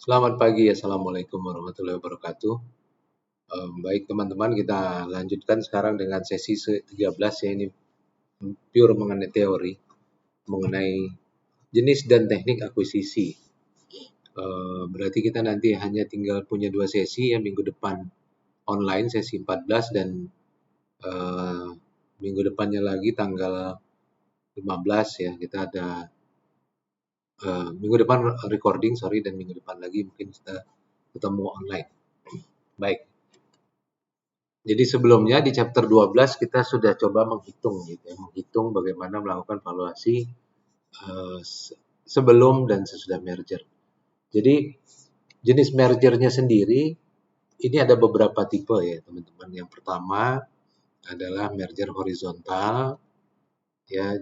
Selamat pagi, Assalamualaikum warahmatullahi wabarakatuh. Baik teman-teman, kita lanjutkan sekarang dengan sesi 13 ya, ini pure mengenai teori, mengenai jenis dan teknik akuisisi. Berarti kita nanti hanya tinggal punya 2 sesi ya, minggu depan online sesi 14 dan minggu depannya lagi tanggal 15 ya, kita ada minggu depan recording, dan minggu depan lagi mungkin kita ketemu online. Baik. Jadi sebelumnya di chapter 12 kita sudah coba menghitung gitu ya, menghitung bagaimana melakukan valuasi sebelum dan sesudah merger. Jadi jenis mergernya sendiri ini ada beberapa tipe ya teman-teman. Yang pertama adalah merger horizontal ya,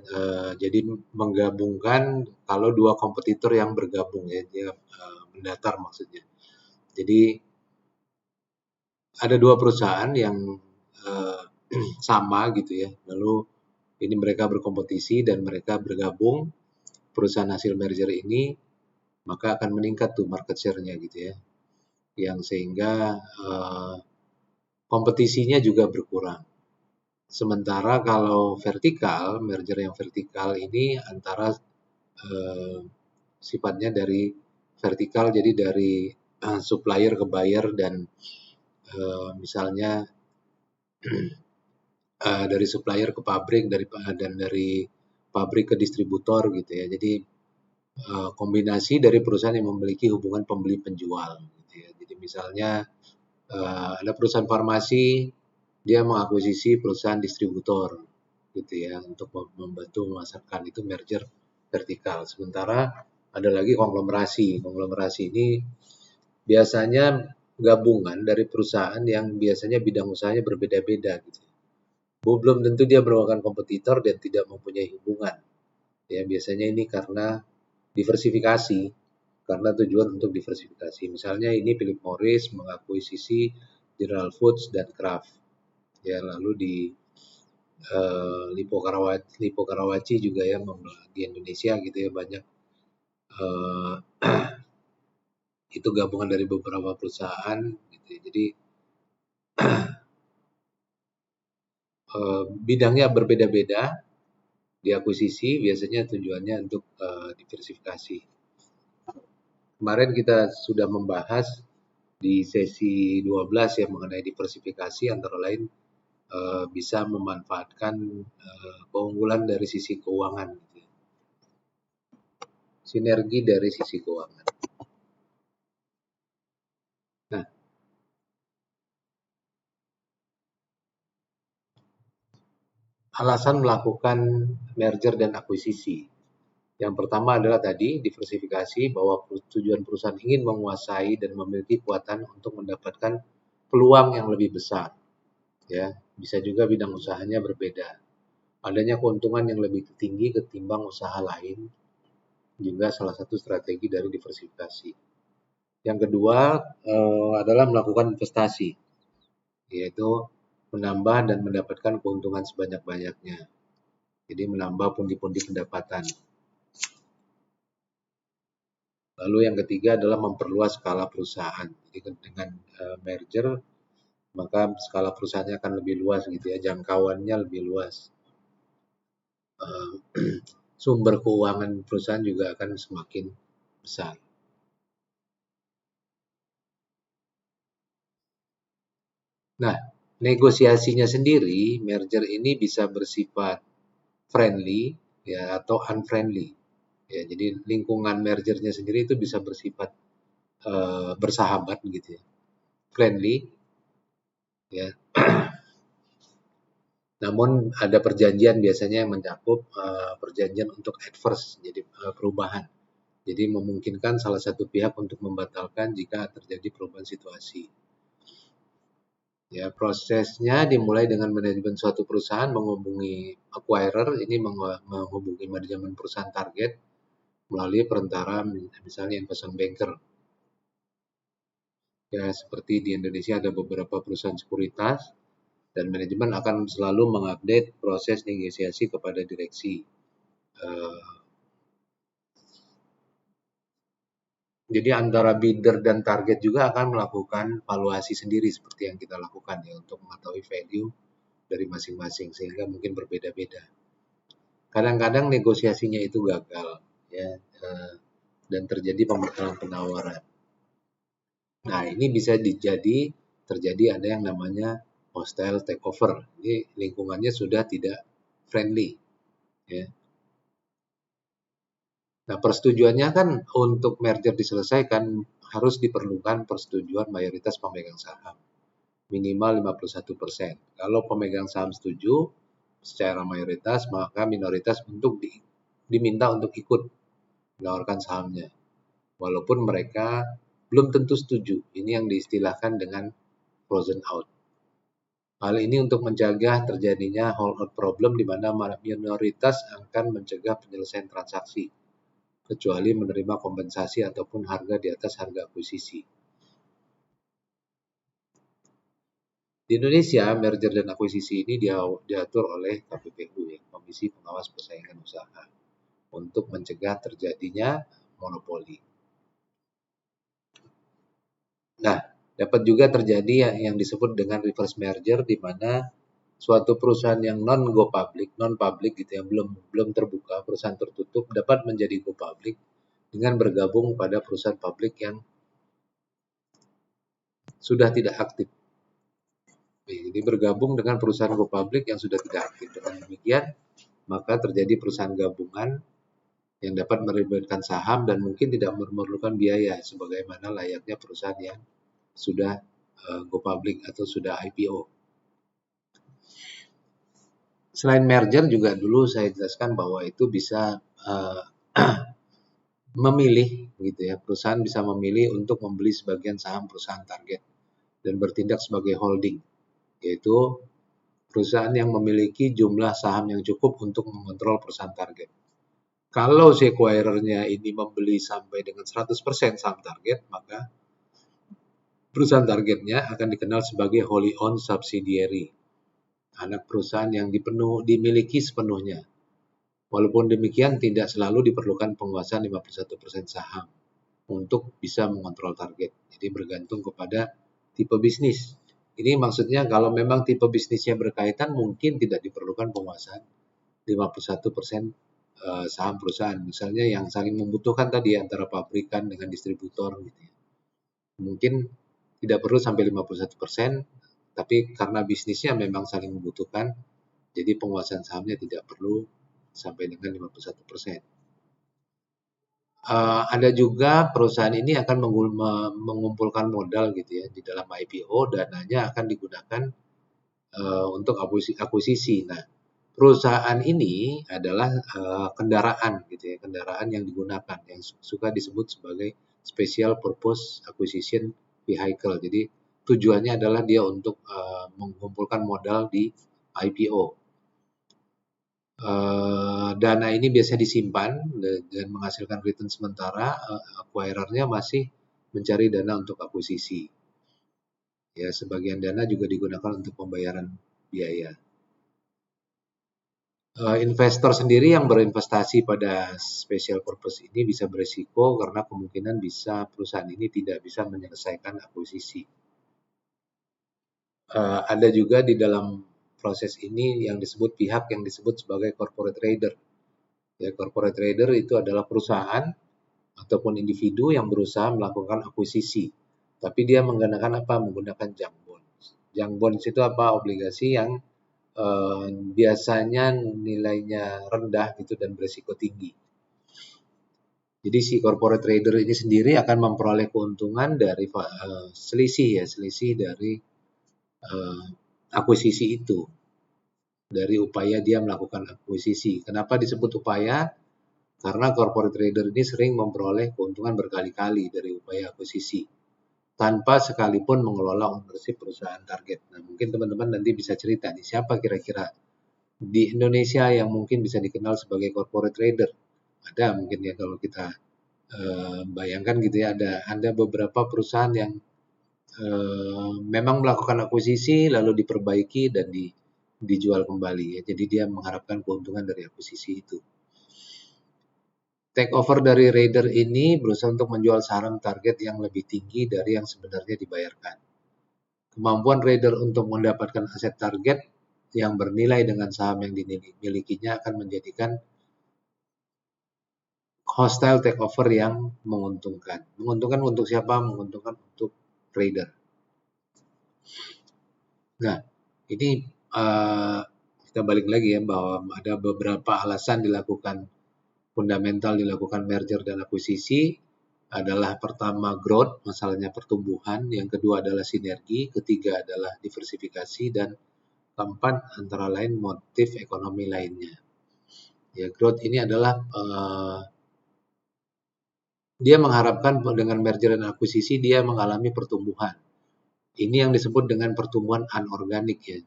jadi menggabungkan kalau dua kompetitor yang bergabung ya, dia mendatar maksudnya. Jadi ada dua perusahaan yang sama gitu ya, lalu ini mereka berkompetisi dan mereka bergabung, perusahaan hasil merger ini maka akan meningkat tuh market share-nya gitu ya, yang sehingga kompetisinya juga berkurang. Sementara kalau vertikal, merger yang vertikal ini antara sifatnya dari vertikal, jadi dari supplier ke buyer dan misalnya dari supplier ke pabrik dan dari pabrik ke distributor gitu ya. Jadi kombinasi dari perusahaan yang memiliki hubungan pembeli penjual gitu ya. Jadi misalnya ada perusahaan farmasi, dia mengakuisisi perusahaan distributor gitu ya untuk membantu memasarkan, itu merger vertikal. Sementara ada lagi konglomerasi. Konglomerasi ini biasanya gabungan dari perusahaan yang biasanya bidang usahanya berbeda-beda gitu. Belum tentu dia merupakan kompetitor dan tidak mempunyai hubungan. Ya, biasanya ini karena diversifikasi, karena tujuan untuk diversifikasi. Misalnya ini Philip Morris mengakuisisi General Foods dan Kraft. Ya, lalu di Lipo Karawaci juga ya di Indonesia gitu ya, banyak itu gabungan dari beberapa perusahaan gitu ya. Jadi bidangnya berbeda-beda, diakuisisi biasanya tujuannya untuk diversifikasi. Kemarin kita sudah membahas di sesi 12 ya mengenai diversifikasi, antara lain bisa memanfaatkan keunggulan dari sisi keuangan gitu ya. Sinergi dari sisi keuangan. Nah, alasan melakukan merger dan akuisisi. Yang pertama adalah tadi diversifikasi, bahwa tujuan perusahaan ingin menguasai dan memiliki kekuatan untuk mendapatkan peluang yang lebih besar. Ya, bisa juga bidang usahanya berbeda. Adanya keuntungan yang lebih tinggi ketimbang usaha lain juga salah satu strategi dari diversifikasi. Yang kedua adalah melakukan investasi, yaitu menambah dan mendapatkan keuntungan sebanyak-banyaknya. Jadi menambah pundi-pundi pendapatan. Lalu yang ketiga adalah memperluas skala perusahaan. Jadi dengan merger maka skala perusahaannya akan lebih luas gitu ya, jangkauannya lebih luas. Sumber keuangan perusahaan juga akan semakin besar. Nah, negosiasinya sendiri, merger ini bisa bersifat friendly ya atau unfriendly. Ya, jadi lingkungan mergernya sendiri itu bisa bersifat bersahabat gitu ya. Friendly ya. Namun ada perjanjian biasanya yang mencakup perjanjian untuk adverse, jadi perubahan. Jadi memungkinkan salah satu pihak untuk membatalkan jika terjadi perubahan situasi. Ya, prosesnya dimulai dengan manajemen suatu perusahaan menghubungi acquirer, ini menghubungi manajemen perusahaan target melalui perantara misalnya investment banker. Ya, seperti di Indonesia ada beberapa perusahaan sekuritas dan manajemen akan selalu mengupdate proses negosiasi kepada direksi. Jadi antara bidder dan target juga akan melakukan valuasi sendiri seperti yang kita lakukan ya untuk mengetahui value dari masing-masing sehingga mungkin berbeda-beda. Kadang-kadang negosiasinya itu gagal ya dan terjadi pembatalan penawaran. Nah, ini bisa terjadi ada yang namanya hostile takeover. Ini lingkungannya sudah tidak friendly ya. Nah, persetujuannya kan untuk merger diselesaikan harus diperlukan persetujuan mayoritas pemegang saham minimal 51%. Kalau pemegang saham setuju secara mayoritas, maka minoritas diminta untuk ikut menawarkan sahamnya. Walaupun mereka belum tentu setuju. Ini yang diistilahkan dengan frozen out. Hal ini untuk mencegah terjadinya holdout problem di mana minoritas akan mencegah penyelesaian transaksi, kecuali menerima kompensasi ataupun harga di atas harga akuisisi. Di Indonesia, merger dan akuisisi ini diatur oleh KPPU, ya, Komisi Pengawas Persaingan Usaha, untuk mencegah terjadinya monopoli. Nah, dapat juga terjadi yang disebut dengan reverse merger, di mana suatu perusahaan yang non public gitu ya, belum terbuka, perusahaan tertutup dapat menjadi go public dengan bergabung pada perusahaan publik yang sudah tidak aktif. Jadi bergabung dengan perusahaan go public yang sudah tidak aktif. Dengan demikian, maka terjadi perusahaan gabungan yang dapat melibatkan saham dan mungkin tidak memerlukan biaya sebagaimana layaknya perusahaan yang sudah go public atau sudah IPO. Selain merger juga dulu saya jelaskan bahwa itu bisa memilih gitu ya, perusahaan bisa memilih untuk membeli sebagian saham perusahaan target dan bertindak sebagai holding, yaitu perusahaan yang memiliki jumlah saham yang cukup untuk mengontrol perusahaan target. Kalau si acquirer-nya ini membeli sampai dengan 100% saham target, maka perusahaan targetnya akan dikenal sebagai wholly owned subsidiary, anak perusahaan yang dimiliki sepenuhnya. Walaupun demikian, tidak selalu diperlukan penguasaan 51% saham untuk bisa mengontrol target. Jadi bergantung kepada tipe bisnis. Ini maksudnya kalau memang tipe bisnisnya berkaitan, mungkin tidak diperlukan penguasaan 51% saham perusahaan. Misalnya yang saling membutuhkan tadi antara pabrikan dengan distributor gitu ya. Mungkin tidak perlu sampai 51%, tapi karena bisnisnya memang saling membutuhkan, jadi penguasaan sahamnya tidak perlu sampai dengan 51%. Ada juga perusahaan ini akan mengumpulkan modal gitu ya di dalam IPO, dananya akan digunakan untuk akuisisi. Nah, perusahaan ini adalah kendaraan gitu ya, kendaraan yang digunakan yang suka disebut sebagai special purpose acquisition vehicle. Jadi tujuannya adalah dia untuk mengumpulkan modal di IPO. Dana ini biasa disimpan dan menghasilkan return sementara, acquirer-nya masih mencari dana untuk akuisisi. Ya, sebagian dana juga digunakan untuk pembayaran biaya. Investor sendiri yang berinvestasi pada special purpose ini bisa berisiko karena kemungkinan perusahaan ini tidak bisa menyelesaikan akuisisi. Ada juga di dalam proses ini yang disebut pihak yang disebut sebagai corporate trader. Ya, corporate trader itu adalah perusahaan ataupun individu yang berusaha melakukan akuisisi. Tapi dia menggunakan junk bonds. Junk bonds itu apa? Obligasi yang biasanya nilainya rendah gitu dan berisiko tinggi. Jadi si corporate trader ini sendiri akan memperoleh keuntungan dari selisih dari akuisisi itu, dari upaya dia melakukan akuisisi. Kenapa disebut upaya? Karena corporate trader ini sering memperoleh keuntungan berkali-kali dari upaya akuisisi tanpa sekalipun mengelola ownership perusahaan target. Nah, mungkin teman-teman nanti bisa cerita nih, siapa kira-kira di Indonesia yang mungkin bisa dikenal sebagai corporate trader. Ada mungkin ya kalau kita bayangkan gitu ya, ada beberapa perusahaan yang memang melakukan akuisisi lalu diperbaiki dan dijual kembali ya. Jadi dia mengharapkan keuntungan dari akuisisi itu. Take over dari raider ini berusaha untuk menjual saham target yang lebih tinggi dari yang sebenarnya dibayarkan. Kemampuan raider untuk mendapatkan aset target yang bernilai dengan saham yang dimilikinya akan menjadikan hostile takeover yang menguntungkan. Menguntungkan untuk siapa? Menguntungkan untuk trader. Nah, ini kita balik lagi ya bahwa ada beberapa alasan fundamental dilakukan merger dan akuisisi adalah pertama growth, masalahnya pertumbuhan, yang kedua adalah sinergi, ketiga adalah diversifikasi, dan keempat antara lain motif ekonomi lainnya. Ya, growth ini adalah dia mengharapkan dengan merger dan akuisisi dia mengalami pertumbuhan. Ini yang disebut dengan pertumbuhan anorganik ya.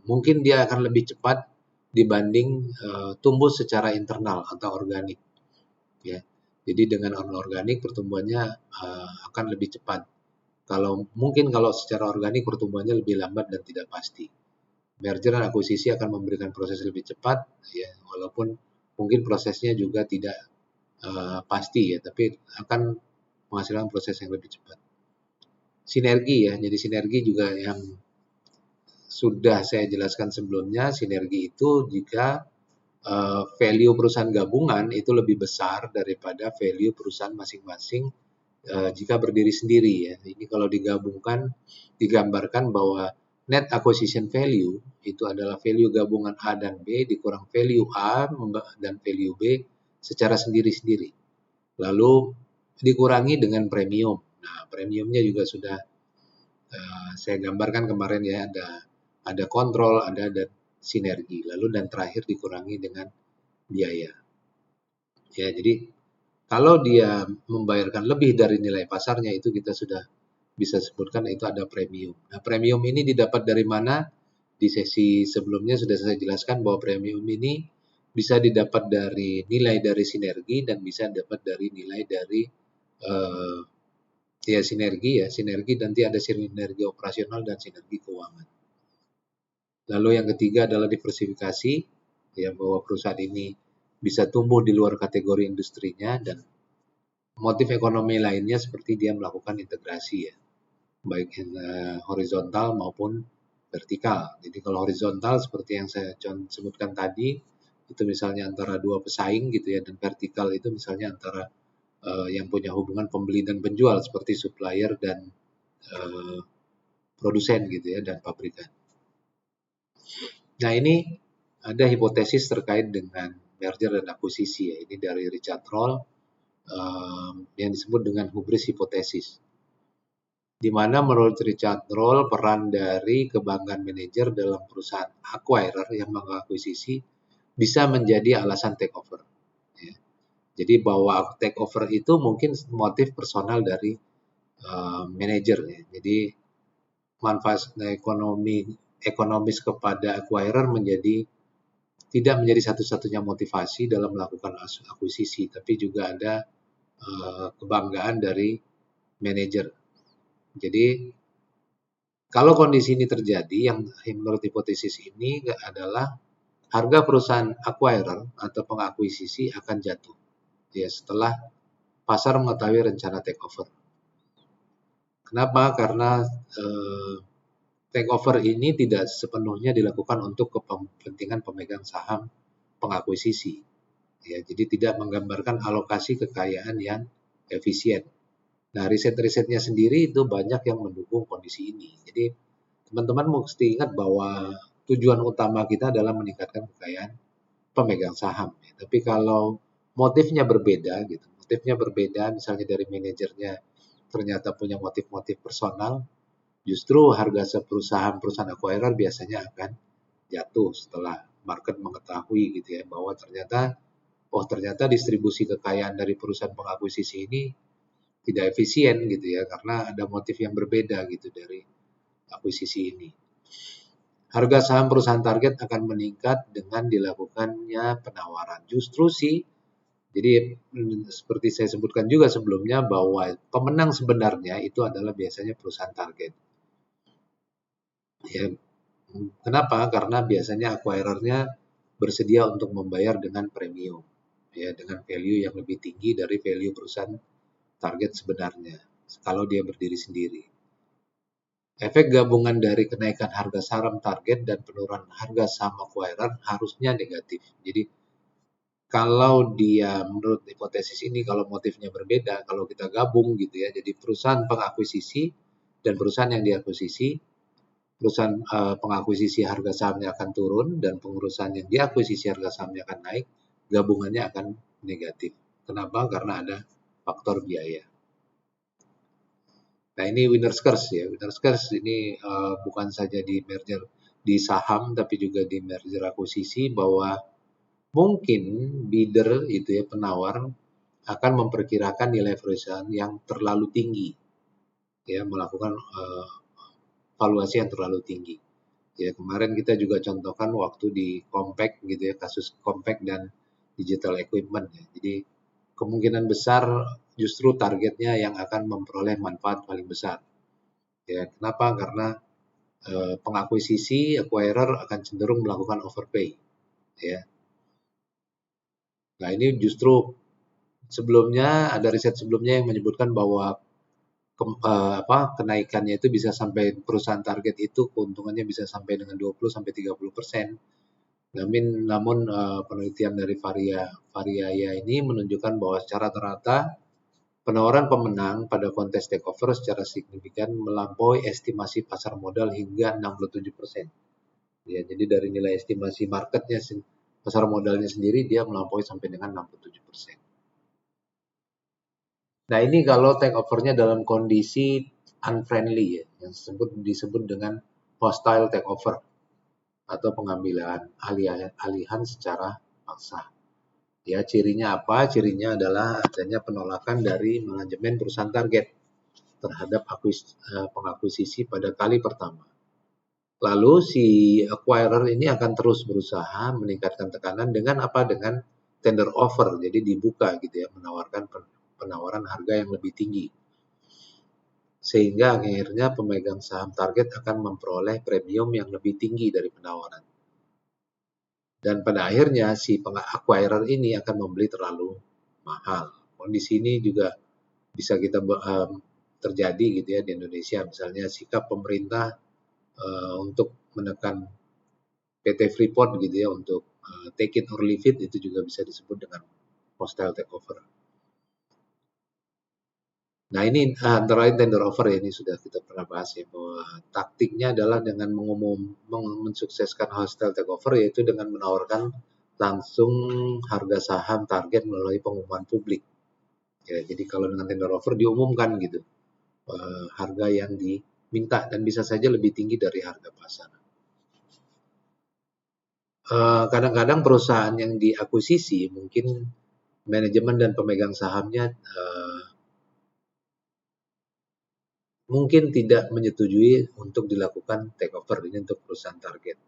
Mungkin dia akan lebih cepat dibanding tumbuh secara internal atau organik ya. Jadi dengan anorganik pertumbuhannya akan lebih cepat. Kalau secara organik pertumbuhannya lebih lambat dan tidak pasti. Merger dan akuisisi akan memberikan proses lebih cepat ya, walaupun mungkin prosesnya juga tidak pasti ya, tapi akan menghasilkan proses yang lebih cepat. Sinergi ya, jadi sinergi juga yang sudah saya jelaskan sebelumnya, sinergi itu jika value perusahaan gabungan itu lebih besar daripada value perusahaan masing-masing jika berdiri sendiri ya. Ini kalau digabungkan, digambarkan bahwa net acquisition value itu adalah value gabungan A dan B dikurang value A dan value B secara sendiri-sendiri. Lalu dikurangi dengan premium. Nah, premiumnya juga sudah saya gambarkan kemarin ya, ada kontrol, ada sinergi. Lalu dan terakhir dikurangi dengan biaya. Ya, jadi kalau dia membayarkan lebih dari nilai pasarnya itu kita sudah bisa sebutkan itu ada premium. Nah, premium ini didapat dari mana? Di sesi sebelumnya sudah saya jelaskan bahwa premium ini bisa didapat dari nilai dari sinergi dan bisa dapat dari nilai dari sinergi nanti ada sinergi operasional dan sinergi keuangan. Lalu yang ketiga adalah diversifikasi, ya bahwa perusahaan ini bisa tumbuh di luar kategori industrinya, dan motif ekonomi lainnya seperti dia melakukan integrasi ya, baik horizontal maupun vertikal. Jadi kalau horizontal seperti yang saya sebutkan tadi, itu misalnya antara dua pesaing gitu ya, dan vertikal itu misalnya antara yang punya hubungan pembeli dan penjual seperti supplier dan produsen gitu ya, dan pabrikan. Nah, ini ada hipotesis terkait dengan merger dan akuisisi ya. Ini dari Richard Roll yang disebut dengan hubris hipotesis. Di mana menurut Richard Roll peran dari kebanggaan manajer dalam perusahaan acquirer yang mengakuisisi bisa menjadi alasan takeover. Ya. Jadi bahwa takeover itu mungkin motif personal dari manajer ya. Jadi manfaat ekonomis kepada acquirer tidak menjadi satu-satunya motivasi dalam melakukan akuisisi, tapi juga ada kebanggaan dari manajer. Jadi kalau kondisi ini terjadi, yang menurut hipotesis ini adalah harga perusahaan acquirer atau pengakuisisi akan jatuh ya setelah pasar mengetahui rencana takeover. Kenapa? Karena takeover ini tidak sepenuhnya dilakukan untuk kepentingan pemegang saham pengakuisisi. Ya, jadi tidak menggambarkan alokasi kekayaan yang efisien. Nah, riset-risetnya sendiri itu banyak yang mendukung kondisi ini. Jadi, teman-teman mesti ingat bahwa tujuan utama kita adalah meningkatkan kekayaan pemegang saham. Tapi kalau motifnya berbeda, gitu, motifnya berbeda, misalnya dari manajernya ternyata punya motif-motif personal, justru harga perusahaan acquirer biasanya akan jatuh setelah market mengetahui gitu ya bahwa ternyata distribusi kekayaan dari perusahaan pengakuisisi ini tidak efisien gitu ya karena ada motif yang berbeda gitu dari akuisisi ini. Harga saham perusahaan target akan meningkat dengan dilakukannya penawaran. Justru sih, jadi seperti saya sebutkan juga sebelumnya bahwa pemenang sebenarnya itu adalah biasanya perusahaan target. Ya, kenapa? Karena biasanya acquirer-nya bersedia untuk membayar dengan premium. ya, dengan value yang lebih tinggi dari value perusahaan target sebenarnya kalau dia berdiri sendiri. Efek gabungan dari kenaikan harga saham target dan penurunan harga saham acquirer harusnya negatif. Jadi kalau dia menurut hipotesis ini, kalau motifnya berbeda, kalau kita gabung gitu ya, jadi perusahaan pengakuisisi dan perusahaan yang diakuisisi, perusahaan pengakuisisi harga sahamnya akan turun dan pengurusan yang diakuisisi harga sahamnya akan naik, gabungannya akan negatif. Kenapa? Karena ada faktor biaya. Nah, ini winner's curse ya. Winner's curse ini bukan saja di merger di saham tapi juga di merger akuisisi, bahwa mungkin bidder itu ya, penawar akan memperkirakan nilai perusahaan yang terlalu tinggi, ya, melakukan valuasi yang terlalu tinggi. Ya, kemarin kita juga contohkan waktu di Compaq gitu ya, kasus Compaq dan Digital Equipment ya. Jadi kemungkinan besar justru targetnya yang akan memperoleh manfaat paling besar. Ya, kenapa? Karena pengakuisisi acquirer akan cenderung melakukan overpay. Ya. Nah, ini justru sebelumnya ada riset sebelumnya yang menyebutkan bahwa kenaikannya itu bisa sampai, perusahaan target itu keuntungannya bisa sampai dengan 20-30%. Namun penelitian dari Variaya ini menunjukkan bahwa secara rata-rata penawaran pemenang pada kontes takeover secara signifikan melampaui estimasi pasar modal hingga 67%. Ya, jadi dari nilai estimasi marketnya, pasar modalnya sendiri, dia melampaui sampai dengan 67%. Nah, ini kalau takeovernya dalam kondisi unfriendly ya, yang disebut dengan hostile takeover atau pengambilan alihan secara paksa. Ya, cirinya apa? Cirinya adalah adanya penolakan dari manajemen perusahaan target terhadap pengakuisisi pada kali pertama. Lalu si acquirer ini akan terus berusaha meningkatkan tekanan dengan apa? Dengan tender offer. Jadi dibuka gitu ya, menawarkan penawaran harga yang lebih tinggi. Sehingga akhirnya pemegang saham target akan memperoleh premium yang lebih tinggi dari penawaran. Dan pada akhirnya si acquirer ini akan membeli terlalu mahal. Kondisi ini juga bisa kita terjadi gitu ya di Indonesia. Misalnya sikap pemerintah untuk menekan PT Freeport gitu ya, untuk take it or leave it, itu juga bisa disebut dengan hostile takeover. Nah, ini antara lain tender offer ya, ini sudah kita pernah bahas ya, bahwa taktiknya adalah dengan mensukseskan hostile takeover, yaitu dengan menawarkan langsung harga saham target melalui pengumuman publik. Ya, jadi kalau dengan tender offer diumumkan gitu harga yang diminta dan bisa saja lebih tinggi dari harga pasar. Kadang-kadang perusahaan yang diakuisisi mungkin manajemen dan pemegang sahamnya mungkin tidak menyetujui untuk dilakukan takeover ini untuk perusahaan target.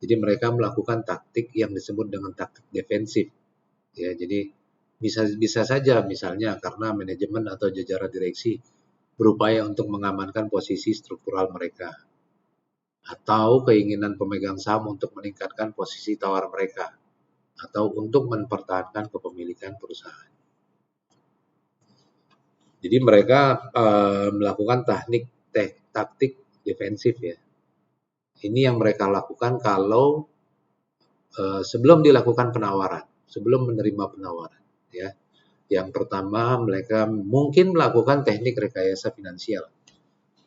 Jadi mereka melakukan taktik yang disebut dengan taktik defensif. Ya, jadi bisa saja misalnya karena manajemen atau jajaran direksi berupaya untuk mengamankan posisi struktural mereka, atau keinginan pemegang saham untuk meningkatkan posisi tawar mereka, atau untuk mempertahankan kepemilikan perusahaan. Jadi mereka melakukan taktik defensif ya. Ini yang mereka lakukan kalau sebelum dilakukan penawaran, sebelum menerima penawaran ya. Yang pertama, mereka mungkin melakukan teknik rekayasa finansial,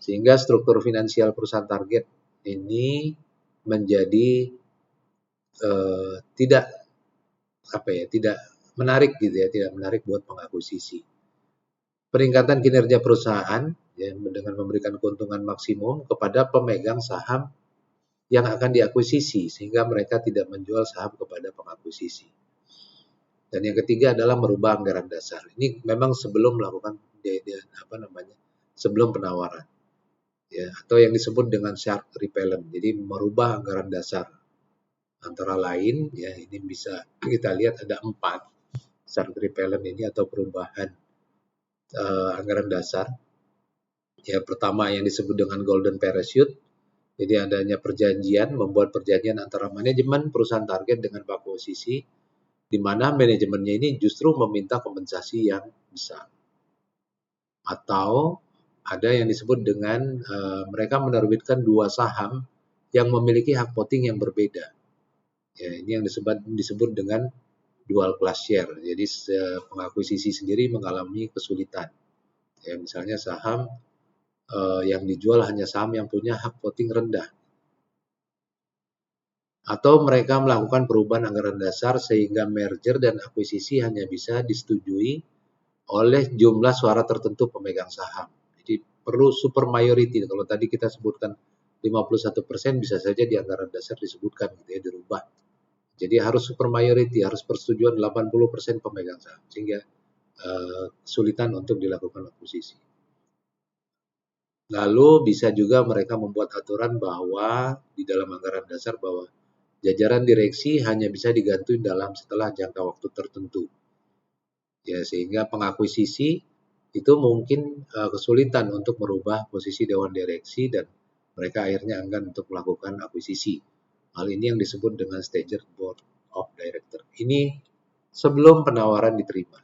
sehingga struktur finansial perusahaan target ini menjadi tidak menarik gitu ya, tidak menarik buat pengakuisisi. Peningkatan kinerja perusahaan ya, dengan memberikan keuntungan maksimum kepada pemegang saham yang akan diakuisisi, sehingga mereka tidak menjual saham kepada pengakuisisi. Dan yang ketiga adalah merubah anggaran dasar. Ini memang sebelum melakukan sebelum penawaran, ya, atau yang disebut dengan shark repellent. Jadi merubah anggaran dasar. Antara lain, ya, ini bisa kita lihat ada 4 shark repellent ini atau perubahan anggaran dasar. Ya, pertama yang disebut dengan golden parachute. Jadi adanya membuat perjanjian antara manajemen perusahaan target dengan pengakuisisi di mana manajemennya ini justru meminta kompensasi yang besar. Atau ada yang disebut dengan mereka menerbitkan 2 saham yang memiliki hak voting yang berbeda. Ya, ini yang disebut dengan dual class share. Jadi pengakuisisi sendiri mengalami kesulitan. Ya, misalnya saham yang dijual hanya saham yang punya hak voting rendah. Atau mereka melakukan perubahan anggaran dasar sehingga merger dan akuisisi hanya bisa disetujui oleh jumlah suara tertentu pemegang saham. Jadi perlu super majority. Kalau tadi kita sebutkan 51% bisa saja di anggaran dasar disebutkan gitu ya, dirubah. Jadi harus super majority, harus persetujuan 80% pemegang saham sehingga kesulitan untuk dilakukan akuisisi. Lalu bisa juga mereka membuat aturan bahwa di dalam anggaran dasar bahwa jajaran direksi hanya bisa diganti setelah jangka waktu tertentu. Ya, sehingga pengakuisisi itu mungkin kesulitan untuk merubah posisi dewan direksi dan mereka akhirnya enggan untuk melakukan akuisisi. Hal ini yang disebut dengan staggered board of director. Ini sebelum penawaran diterima.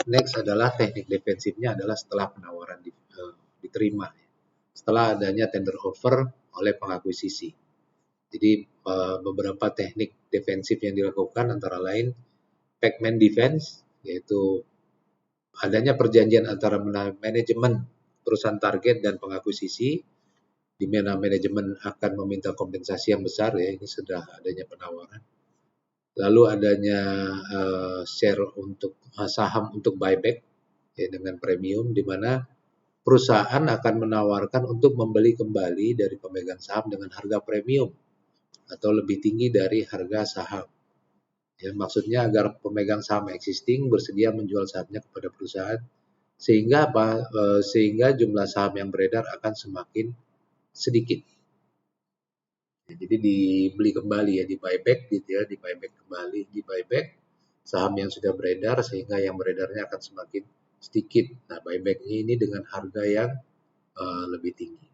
Next adalah teknik defensifnya adalah setelah penawaran diterima. Setelah adanya tender offer oleh pengakuisisi. Jadi beberapa teknik defensif yang dilakukan antara lain Pac-Man defense, yaitu adanya perjanjian antara manajemen perusahaan target dan pengakuisisi, di mana manajemen akan meminta kompensasi yang besar, ya ini sudah adanya penawaran. Lalu adanya share untuk saham untuk buyback, ya dengan premium, di mana perusahaan akan menawarkan untuk membeli kembali dari pemegang saham dengan harga premium atau lebih tinggi dari harga saham. Ya, maksudnya agar pemegang saham existing bersedia menjual sahamnya kepada perusahaan sehingga sehingga jumlah saham yang beredar akan semakin sedikit. Ya, jadi dibeli kembali ya, di buyback gitu ya, di buyback kembali, di buyback saham yang sudah beredar sehingga yang beredarnya akan semakin sedikit. Nah, buyback ini dengan harga yang lebih tinggi.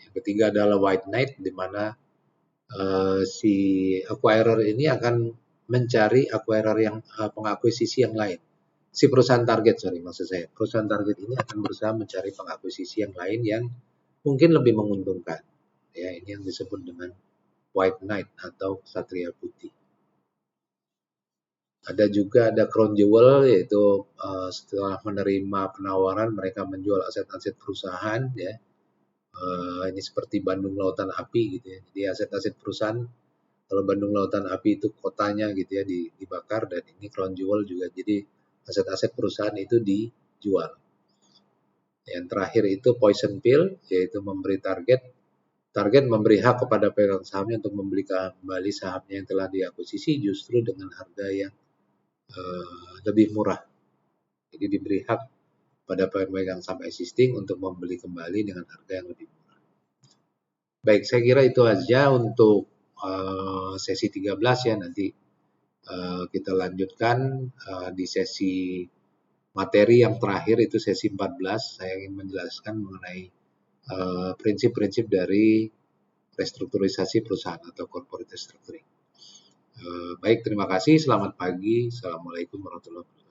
Yang ketiga adalah white knight, di mana si acquirer ini akan mencari acquirer yang pengakuisisi yang lain. Si perusahaan target, maksud saya. Perusahaan target ini akan berusaha mencari pengakuisisi yang lain yang mungkin lebih menguntungkan. Ya, ini yang disebut dengan white knight atau ksatria putih. Ada juga crown jewel, yaitu setelah menerima penawaran mereka menjual aset-aset perusahaan, ya. Ini seperti Bandung Lautan Api gitu ya. Jadi aset-aset perusahaan, kalau Bandung Lautan Api itu kotanya gitu ya dibakar, dan ini crown jewel juga. Jadi aset-aset perusahaan itu dijual. Yang terakhir itu poison pill, yaitu memberi target memberi hak kepada pemegang sahamnya untuk membeli kembali sahamnya yang telah diakuisisi justru dengan harga yang lebih murah. Jadi diberi hak pada pemegang saham existing untuk membeli kembali dengan harga yang lebih murah. Baik, saya kira itu aja untuk sesi 13 ya. Nanti kita lanjutkan di sesi materi yang terakhir, itu sesi 14. Saya ingin menjelaskan mengenai prinsip-prinsip dari restrukturisasi perusahaan atau corporate restructuring. Baik, terima kasih. Selamat pagi. Assalamualaikum warahmatullahi wabarakatuh.